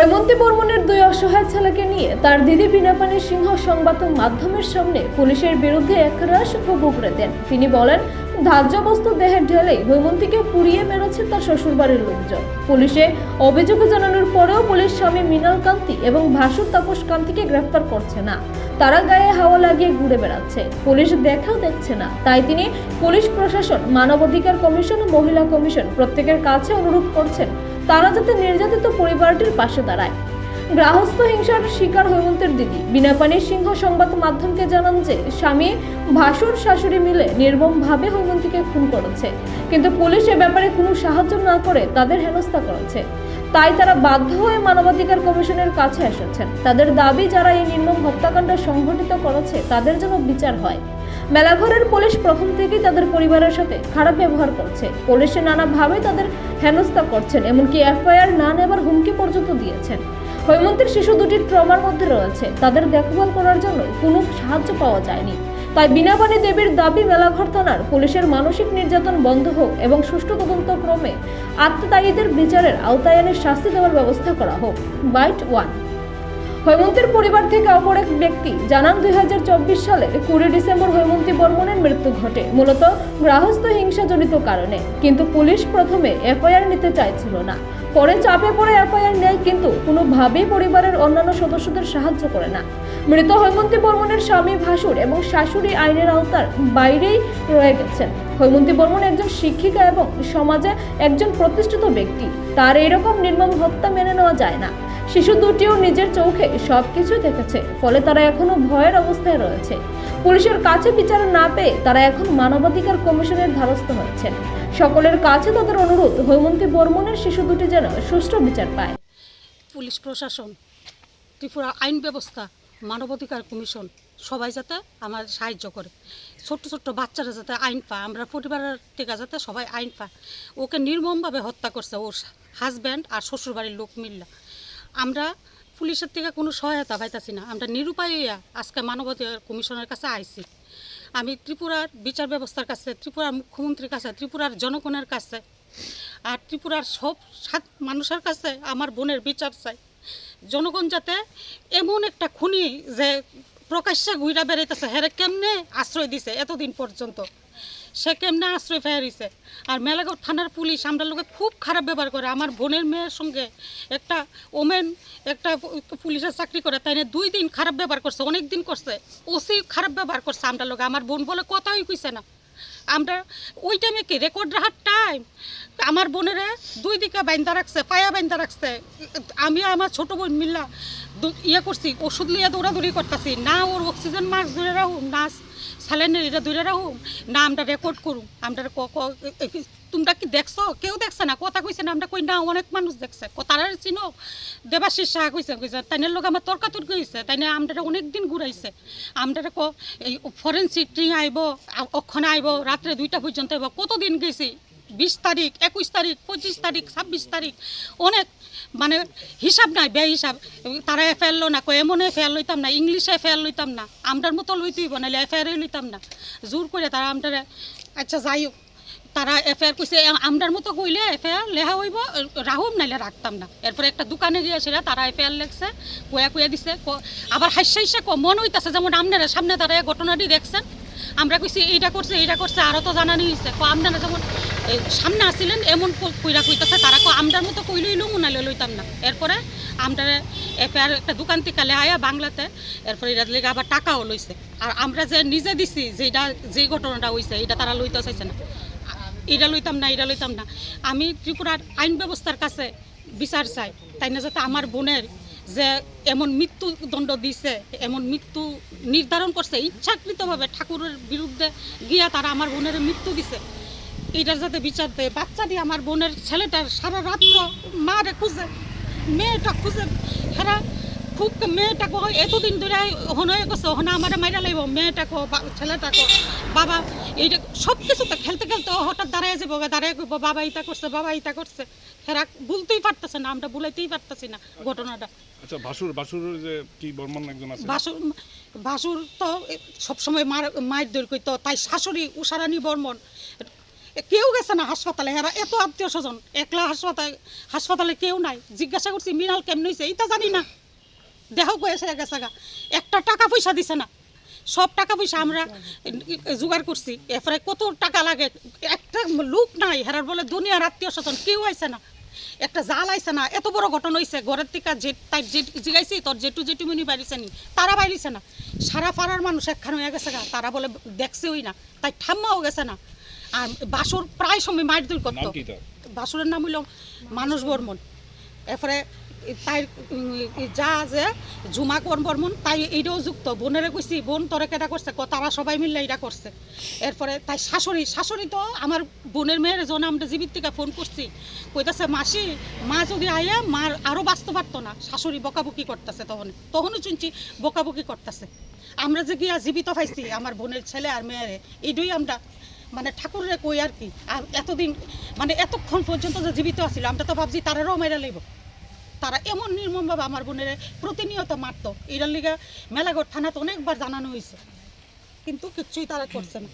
হৈমন্তী বর্মনের দুই অসহায় ছেলেকে নিয়ে তার দিদি বিনাপানি সিংহ সংবাদ মাধ্যমের সামনে পুলিশের বিরুদ্ধে একরাশ ক্ষোভ উগরে দেন। তিনি বলেন, ধার্য বস্তু দেহে ঢেলেই হৈমন্তীকে পুড়িয়ে মেরেছে তার শ্বশুরবাড়ির লোকজন। পুলিশে অভিযোগ জানানোর পরেও পুলিশ স্বামী মৃণাল কান্তি এবং ভাসুর তাপস কান্তিকে গ্রেফতার করছে না। তারা গায়ে হাওয়া লাগিয়ে ঘুরে বেড়াচ্ছে, পুলিশ দেখাও দেখছে না। তাই তিনি পুলিশ প্রশাসন, মানবাধিকার কমিশন ও মহিলা কমিশন প্রত্যেকের কাছে অনুরোধ করছেন তারা যাতে নির্যাতিত পরিবারটির পাশে দাঁড়ায়। গৃহস্থ হিংসার শিকার হৈমন্তীর দিদি বিনাপানি সিংহ সংবাদ মাধ্যমকে জানান যে স্বামী ভাসুর শাশুড়ি মিলে নির্মমভাবে হৈমন্তীকে খুন করেছে, কিন্তু পুলিশ এ ব্যাপারে কোনো সাহায্য না করে তাদের হেনস্থা করেছে। তাই তারা বাধ্য হয়ে মানবাধিকার কমিশনের কাছে এসেছেন। তাদের দাবি, যারা এই নির্মম হত্যাকাণ্ড সংঘটিত করেছে তাদের যেন বিচার হয়। মেলাঘরের পুলিশ প্রথম থেকেই তাদের পরিবারের সাথে খারাপ ব্যবহার করছে। পুলিশে নানাভাবে তাদের হেনস্থা করছেন, এমনকি এফআইআর না নেবার হুমকি পর্যন্ত দিয়েছেন। হৈমন্তীর শিশু দুটি ট্রমার মধ্যে রয়েছে, তাদের দেখভাল করার জন্য কোনো সাহায্য পাওয়া যায়নি। তাই বিনাপানি দেবীর দাবি, মেলাঘর থানার পুলিশের মানসিক নির্যাতন বন্ধ হোক এবং সুষ্ঠু তদন্তক্রমে আত্মদায়ীদের বিচারের আওতায় এনে শাস্তি দেওয়ার ব্যবস্থা করা হোক। বাইট 1। হৈমন্তীর পরিবার থেকে অপর এক ব্যক্তি জানান, 2024 সালের 20 ডিসেম্বর হৈমন্তী বর্মনের মৃত্যু ঘটে মূলত গৃহস্থ হিংসাজনিত কারণে। কিন্তু পুলিশ প্রথমে এফআইআর নিতে চাইছিল না, পরে চাপে পড়ে এফআইআর নেয়, কিন্তু কোনোভাবেই পরিবারের অন্যান্য সদস্যদের সাহায্য করে না। মৃত হৈমন্তী বর্মনের স্বামী ভাসুর এবং শাশুড়ি আইনের আওতার বাইরেই রয়ে গেছেন। হৈমন্তী বর্মন একজন শিক্ষিকা এবং সমাজে একজন প্রতিষ্ঠিত ব্যক্তি। তার এরকম নির্মম হত্যা মেনে নেওয়া যায় না। শিশু দুটিও নিজের চোখে সবকিছু দেখেছে, ফলে তারা এখনো ভয়ের অবস্থায় রয়েছে। পুলিশের কাছে বিচার না পেয়ে তারা এখন মানবাধিকার কমিশনের দ্বারস্থ হয়েছেন। সকলের কাছে তাদের অনুরোধ, হৈমন্তী বর্মনের শিশু দুটি যেন সুষ্ঠু বিচার পায়। পুলিশ প্রশাসন, ত্রিপুরা আইন ব্যবস্থা, মানবাধিকার কমিশন সবাই যাতে আমার সাহায্য করে। ছোট্ট ছোট্ট বাচ্চারা যাতে আইন পায়, আমরা পরিবারের থেকে যাতে সবাই আইন পায়। ওকে নির্মমভাবে হত্যা করছে ওর হাজব্যান্ড আর শ্বশুরবাড়ির লোক মিল্লা। আমরা পুলিশের থেকে কোনো সহায়তা পাইতেছি না। আমরা নিরুপায় আজকে মানবাধিকার কমিশনের কাছে আইছি। আমি ত্রিপুরার বিচার ব্যবস্থার কাছে, ত্রিপুরার মুখ্যমন্ত্রীর কাছে, ত্রিপুরার জনগণের কাছে আর ত্রিপুরার সব মানুষের কাছে আমার বোনের বিচার চাই। জনগণ যাতে এমন একটা খুনি যে প্রকাশ্যে ঘুরা বেড়াইতেছে, হেরে কেমনে আশ্রয় দিছে এতদিন পর্যন্ত, সে কেমনে আশ্রয় ফেরিছে। আর মেলাঘর থানার পুলিশ আমরা লোকে খুব খারাপ ব্যবহার করে। আমার বোনের মেয়ের সঙ্গে একটা ওমেন একটা পুলিশের চাকরি করে, তাই না 2 দিন খারাপ ব্যবহার করছে, অনেক দিন করছে। ওসি খারাপ ব্যবহার করছে আমরা লোকে। আমার বোন বলে কথাই কইছে না। আমরা ওই টাইমে কি রেকর্ড রাখার টাইম, আমার বোনেরা 2 দিকে বাইন্দা রাখছে, পায়া বাইন্দা রাখছে। আমি আমার ছোট বোন মিল্লা করছি, ওষুধ লিয়ে দৌড়াদৌড়ি করতেছি না। ওর অক্সিজেন মাস্ক ধরে রাখুন না, স্যালাইনের এটা ধরে রাখুন না, আমরা রেকর্ড করুন। আমরা তোমরা কি দেখছো? কেউ দেখছে না, কথা কইছে না। আমরা কই না, অনেক মানুষ দেখছে। তারা চিনো দেবাশিস সাহা কইছে তাইনের লোক আমার তর্কাতর্কি হয়েছে, তাই না আমরা অনেক দিন ঘুরাইছে। আমরা এই ফরেন্সিক টিম আইব, অক্ষণে আইব, রাত্রে 2টা পর্যন্ত আইব। কতদিন গেছি, 20 তারিখ, 21 তারিখ, 25 তারিখ, 26 তারিখ, অনেক মানে হিসাব নাই, বে হিসাব। তারা এফআইআর লো না, এমন এফআইআর লইতাম না, ইংলিশে এফআইআর লইতাম না, আমরার মতো লইতেই বানাইলে এফআইআর লইতাম না। জোর করে তারা আমরা, আচ্ছা যাই হোক, তারা এফআইআর কইছে আমরার মতো কইলে এফআইআর লেখা হইব, রাহুম নাইলে রাখতাম না। এরপরে একটা দোকানে গিয়েছিল, তারা এফআইআর লেখছে, কুয়া দিছে। আবার হাস্যা মন হইতেছে যেমন আপনারা সামনে তারা ঘটনাটি দেখছেন। আমরা কইছি এইটা করছে, আরও তো জানানি হয়েছে। আপনারা যেমন সামনে আসছিলেন এমন কইরা কইতেছে, তারা আমরার মতো কইলেই লুম নাইলে লইতাম না। এরপরে আমরা এফআইআর একটা দোকান থেকে লেহাইয়া বাংলাতে, এরপরে এটা লেগে আবার টাকাও লইছে। আর আমরা যে নিজে দিছি, যেই ঘটনাটা হয়েছে এটা তারা লইতে চাইছে না। এটা লইতাম না। আমি ত্রিপুরার আইন ব্যবস্থার কাছে বিচার চাই, তাই না যাতে আমার বোনের যে এমন মৃত্যুদণ্ড দিছে, এমন মৃত্যু নির্ধারণ করছে ইচ্ছাকৃতভাবে ঠাকুরের বিরুদ্ধে গিয়া তারা আমার বোনের মৃত্যু দিছে, এটার যাতে বিচার দেয়। বাচ্চা দিয়ে আমার বোনের ছেলেটার সারা রাত্র মারে খুঁজে, মেয়েটা খুঁজে, হেরা খুব মেয়েটাকে এতদিন ধরে হয়ে গেছে, হনা আমার মাইরা লাগব, মেয়েটাকে ছেলেটাকে বাবা এইটা সব কিছুতে খেলতে হঠাৎ দাঁড়ায় যাবো, দাঁড়ায় করবো বাবা এটা করছে। হেরা বলতেই পারতেছে না, আমরা বুলাইতেই পারতেছি না ঘটনাটা। আচ্ছা, ভাসুর যে কি বর্মন একজন আছে, ভাসুর তো সবসময় মায়ের দৈর কইতো, তাই শাশুড়ি উষারানী বর্মন কেউ গেছে না হাসপাতালে, এরা এত আত্মীয় স্বজন, একলা হাসপাতালে কেউ নাই। জিজ্ঞাসা করছি মৃণাল কেমন হয়েছে, এইটা জানি না, দেহ গেছে গেছে গা, একটা টাকা পয়সা দিছে না। সব টাকা পয়সা আমরা জোগাড় করছি, এরপরে কত টাকা লাগে, একটা লোক নাই হেরার বলে দুনিয়ার আত্মীয় স্বজন কেউ আইছে না, একটা জাল আইছে না। এত বড় ঘটনা হয়েছে, ঘরের থেকে যে তাই যে জিগাইছি তোর জেঠুমনি বাড়িছে নি, তারা বাড়িছে না। সারা পাড়ার মানুষ একখান হয়ে গেছে গা, তারা বলে দেখছেই না, তাই ঠাম্মাও গেছে না। আর বাসুর প্রায় সময় মাইর দূর করতো। নাম কি তার? বাসুরের নাম হইল মানুষ বর্মন। এরপরে তাই যা যে ঝুমা বর্মন, তাই এইটাও যুক্ত। বোনেরে কইছি বোন তোরে কেটা করছে, তারা সবাই মিললে এটা করছে। এরপরে তাই শাশুড়ি তো আমার বোনের মেয়ের জন্য আমরা জীবিত থেকে ফোন করছি, কইতাছে মাসি মা যদি আইয়া মার আরও বাঁচতে পারতো না। শাশুড়ি বকাবকি করতেছে, তখনও শুনছি বকাবকি করতেছে। আমরা যে গিয়া জীবিত পাইছি আমার বোনের ছেলে আর মেয়েরে, এইটাই আমরা মানে ঠাকুরের কই আর কি। আর এতদিন মানে এতক্ষণ পর্যন্ত যে জীবিত আছিল, আমরা তো ভাবছি তারারও মেয়েরা লইব। তারা এমন নির্মমভাবে আমার বোনের প্রতিনিয়ত মারতো। এটার লিগে মেলাঘর থানাতে অনেকবার জানানো হয়েছে, কিন্তু কিচ্ছুই তারা করছে না।